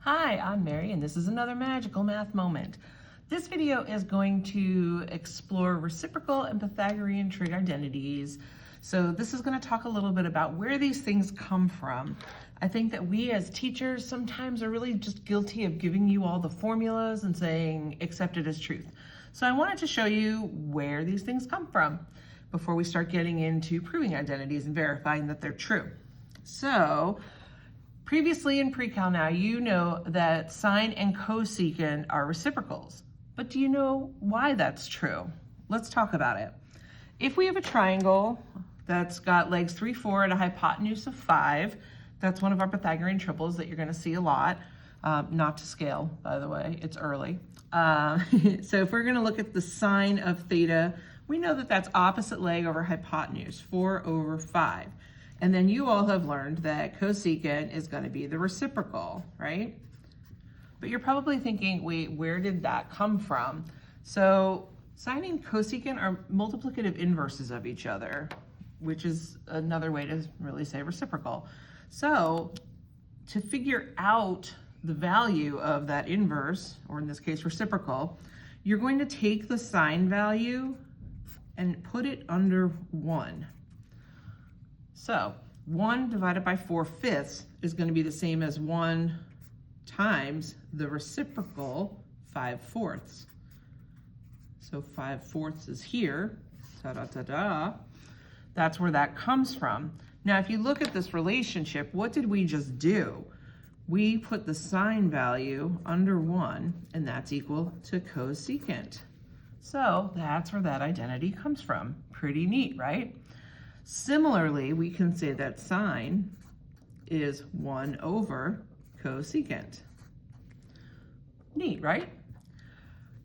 Hi, I'm Mary, and this is another magical math moment. This video is going to explore reciprocal and Pythagorean trig identities. So this is going to talk a little bit about where these things come from. I think that we as teachers sometimes are really just guilty of giving you all the formulas and saying accept it as truth. So I wanted to show you where these things come from before we start getting into proving identities and verifying that they're true. So previously in Precal now, you know that sine and cosecant are reciprocals. But do you know why that's true? Let's talk about it. If we have a triangle that's got legs 3, 4 and a hypotenuse of 5, that's one of our Pythagorean triples that you're going to see a lot. Not to scale, by the way, it's early. So if we're going to look at the sine of theta, we know that that's opposite leg over hypotenuse, 4 over 5. And then you all have learned that cosecant is going to be the reciprocal, right? But you're probably thinking, wait, where did that come from? So sine and cosecant are multiplicative inverses of each other, which is another way to really say reciprocal. So to figure out the value of that inverse, or in this case reciprocal, you're going to take the sine value and put it under 1. So 1 divided by 4/5 is going to be the same as 1 times the reciprocal 5/4. So 5/4 is here, ta-da-ta-da. That's where that comes from. Now, if you look at this relationship, what did we just do? We put the sine value under 1, and that's equal to cosecant. So that's where that identity comes from. Pretty neat, right? Similarly, we can say that sine is 1 over cosecant. Neat, right?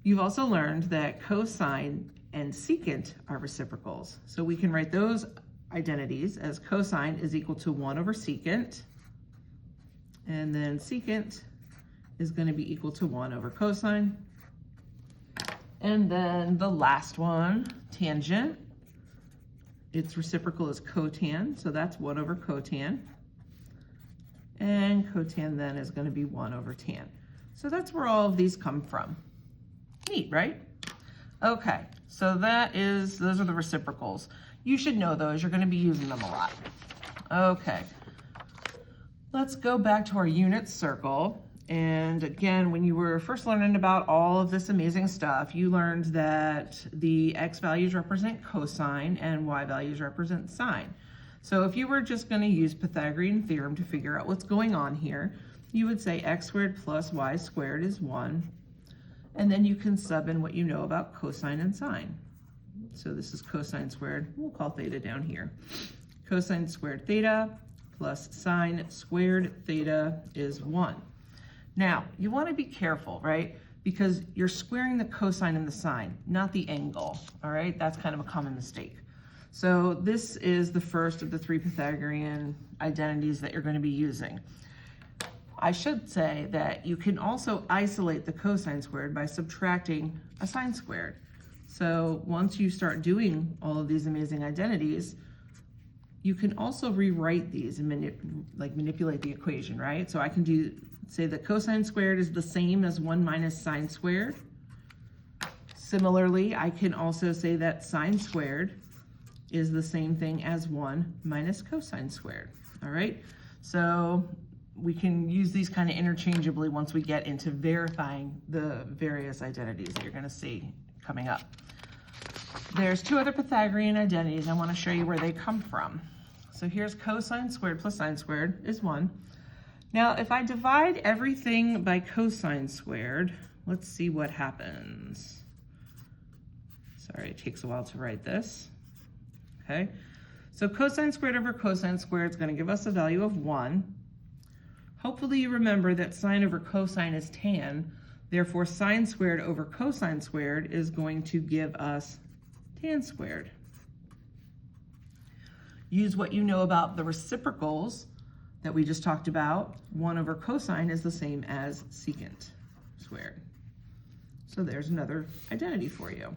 You've also learned that cosine and secant are reciprocals. So we can write those identities as cosine is equal to 1 over secant, and then secant is going to be equal to 1 over cosine. And then the last one, tangent. Its reciprocal is cotan, so that's 1 over cotan. And cotan then is going to be 1 over tan. So that's where all of these come from. Neat, right? Okay, so those are the reciprocals. You should know those, you're going to be using them a lot. Okay, let's go back to our unit circle. And again, when you were first learning about all of this amazing stuff, you learned that the x values represent cosine and y values represent sine. So if you were just going to use Pythagorean theorem to figure out what's going on here, you would say x squared plus y squared is 1. And then you can sub in what you know about cosine and sine. So this is cosine squared, we'll call theta down here. Cosine squared theta plus sine squared theta is 1. Now, you want to be careful, right? Because you're squaring the cosine and the sine, not the angle, all right? That's kind of a common mistake. So this is the first of the 3 Pythagorean identities that you're going to be using. I should say that you can also isolate the cosine squared by subtracting a sine squared. So once you start doing all of these amazing identities, you can also rewrite these and manipulate the equation, right? So I can say that cosine squared is the same as 1 minus sine squared. Similarly, I can also say that sine squared is the same thing as 1 minus cosine squared, all right? So we can use these kind of interchangeably once we get into verifying the various identities that you're going to see coming up. There's 2 other Pythagorean identities. I want to show you where they come from. So here's cosine squared plus sine squared is 1. Now, if I divide everything by cosine squared, let's see what happens. Sorry, it takes a while to write this. Okay, so cosine squared over cosine squared is going to give us a value of 1. Hopefully you remember that sine over cosine is tan. Therefore, sine squared over cosine squared is going to give us tan squared. Use what you know about the reciprocals that we just talked about. 1 over cosine is the same as secant squared. So there's another identity for you.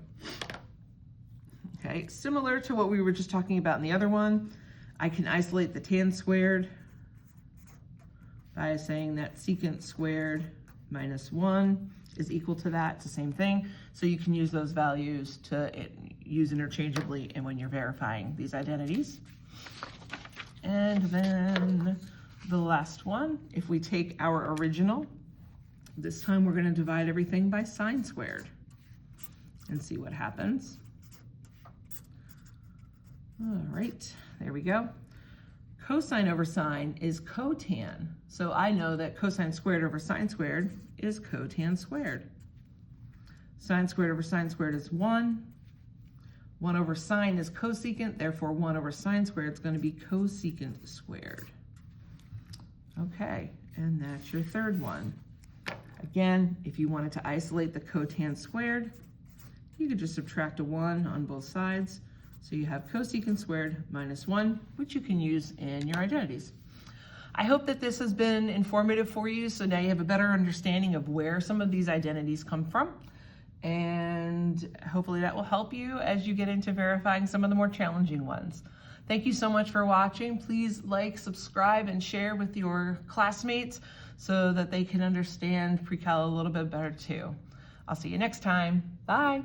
Okay, similar to what we were just talking about in the other one, I can isolate the tan squared by saying that secant squared minus 1 is equal to that. It's the same thing. So you can use those values to use interchangeably and when you're verifying these identities. And then the last one, if we take our original, this time we're going to divide everything by sine squared and see what happens. All right, there we go. Cosine over sine is cotan. So I know that cosine squared over sine squared is cotan squared. Sine squared over sine squared is 1. 1 over sine is cosecant, therefore 1 over sine squared is going to be cosecant squared. Okay, and that's your third one. Again, if you wanted to isolate the cotan squared, you could just subtract a 1 on both sides. So you have cosecant squared minus 1, which you can use in your identities. I hope that this has been informative for you, so now you have a better understanding of where some of these identities come from. And hopefully that will help you as you get into verifying some of the more challenging ones. Thank you so much for watching. Please like, subscribe, and share with your classmates so that they can understand Precal a little bit better too. I'll see you next time. Bye.